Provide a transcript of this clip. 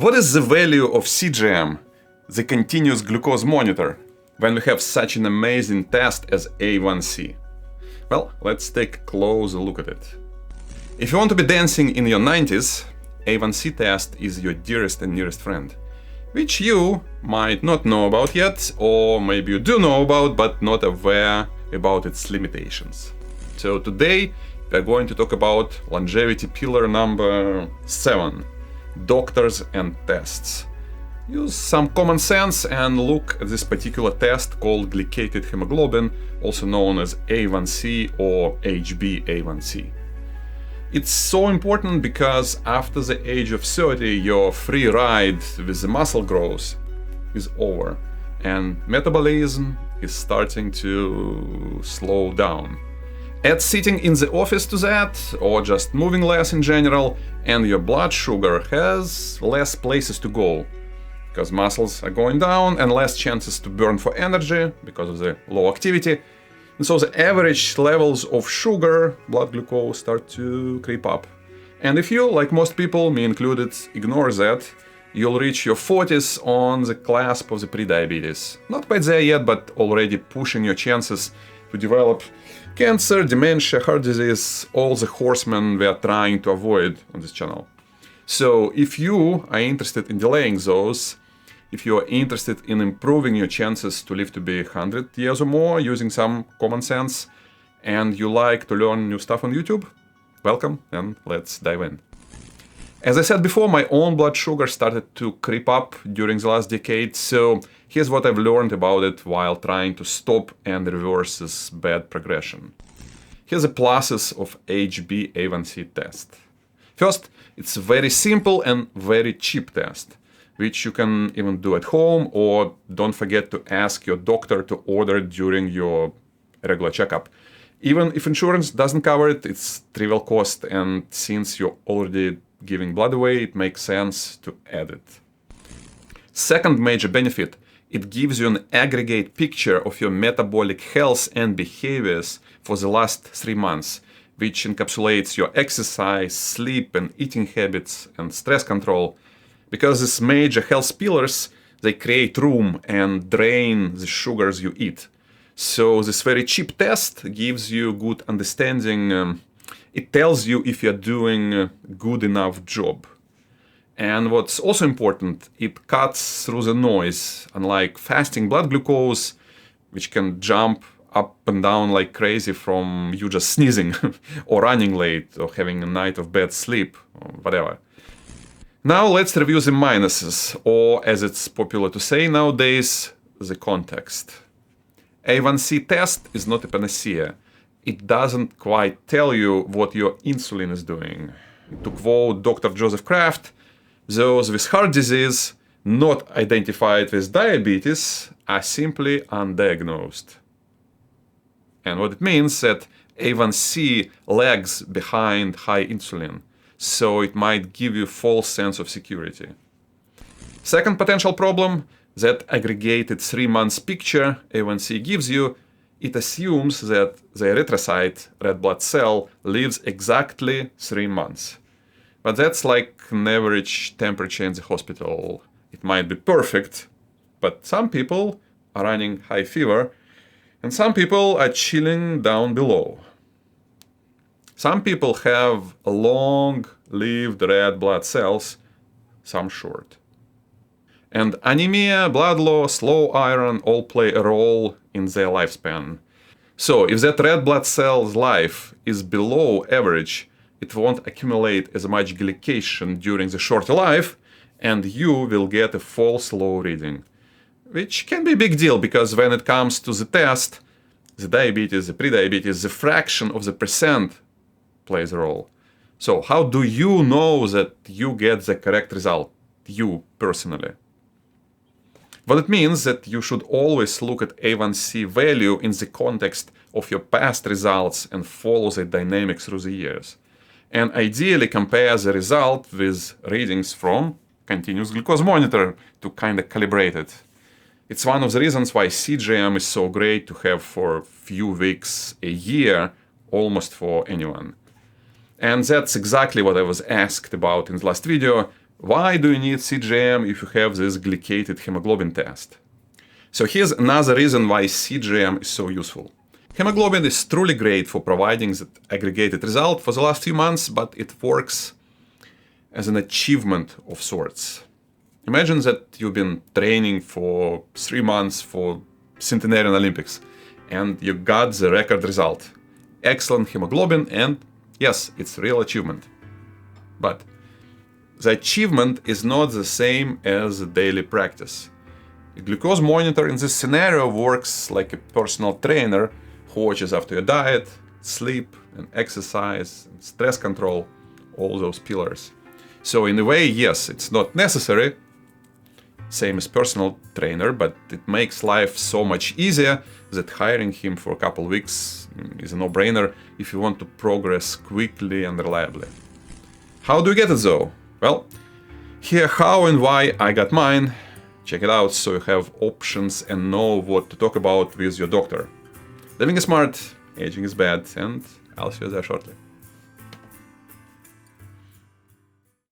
What is the value of CGM, the continuous glucose monitor, when we have such an amazing test as A1C? Well, let's take a closer look at it. If you want to be dancing in your 90s, A1C test is your dearest and nearest friend, which you might not know about yet, or maybe you do know about but not aware about its limitations. So today we're going to talk about longevity pillar number 7, doctors and tests. Use some common sense and look at this particular test called glycated hemoglobin, also known as A1C or HbA1c. It's so important because after the age of 30, your free ride with the muscle growth is over and metabolism is starting to slow down. Add sitting in the office to that, or just moving less in general, and your blood sugar has less places to go, because muscles are going down and less chances to burn for energy because of the low activity. And so the average levels of sugar, blood glucose, start to creep up. And if you, like most people, me included, ignore that, you'll reach your 40s on the cusp of the prediabetes. Not quite there yet, but already pushing your chances to develop cancer, dementia, heart disease, all the horsemen we are trying to avoid on this channel. So if you are interested in delaying those, if you are interested in improving your chances to live to be 100 years or more using some common sense, and you like to learn new stuff on YouTube, welcome and let's dive in. As I said before, my own blood sugar started to creep up during the last decade, so here's what I've learned about it while trying to stop and reverse this bad progression. Here's the pluses of HbA1c test. First, it's a very simple and very cheap test, which you can even do at home, or don't forget to ask your doctor to order during your regular checkup. Even if insurance doesn't cover it, it's trivial cost, and since you're already giving blood away, it makes sense to add it. Second major benefit, it gives you an aggregate picture of your metabolic health and behaviors for the last 3 months, which encapsulates your exercise, sleep and eating habits and stress control. Because these major health pillars, they create room and drain the sugars you eat. So this very cheap test gives you good understanding. It tells you if you're doing a good enough job. And what's also important, it cuts through the noise, unlike fasting blood glucose, which can jump up and down like crazy from you just sneezing or running late or having a night of bad sleep or whatever. Now let's review the minuses, or as it's popular to say nowadays, the context. A1C test is not a panacea. It doesn't quite tell you what your insulin is doing. To quote Dr. Kraft, those with heart disease not identified with diabetes are simply undiagnosed. And what it means that A1C lags behind high insulin, so it might give you false sense of security. Second potential problem, that aggregated 3 months picture A1C gives you, it assumes that the erythrocyte, red blood cell, lives exactly 3 months. But that's like an average temperature in the hospital. It might be perfect, but some people are running high fever, and some people are chilling down below. Some people have long-lived red blood cells, some short. And anemia, blood loss, low iron all play a role in their lifespan. So if that red blood cell's life is below average, it won't accumulate as much glycation during the shorter life, and you will get a false low reading. Which can be a big deal, because when it comes to the test, the diabetes, the prediabetes, the fraction of the percent plays a role. So how do you know that you get the correct result, you personally? Well, it means that you should always look at A1C value in the context of your past results and follow the dynamics through the years. And ideally compare the result with readings from continuous glucose monitor to kind of calibrate it. It's one of the reasons why CGM is so great to have for a few weeks a year, almost for anyone. And that's exactly what I was asked about in the last video, Why do you need CGM if you have this glycated hemoglobin test? So here's another reason why CGM is so useful. Hemoglobin is truly great for providing that aggregated result for the last few months, but it works as an achievement of sorts. Imagine that you've been training for 3 months for Centenarian Olympics and you got the record result. Excellent hemoglobin, and yes, it's a real achievement. But the achievement is not the same as a daily practice. A glucose monitor in this scenario works like a personal trainer who watches after your diet, sleep, and exercise, and stress control, all those pillars. So in a way, yes, it's not necessary, same as personal trainer, but it makes life so much easier that hiring him for a couple weeks is a no-brainer if you want to progress quickly and reliably. How do you get it though? Well, here how and why I got mine. Check it out so you have options and know what to talk about with your doctor. Living is smart, aging is bad, and I'll see you there shortly.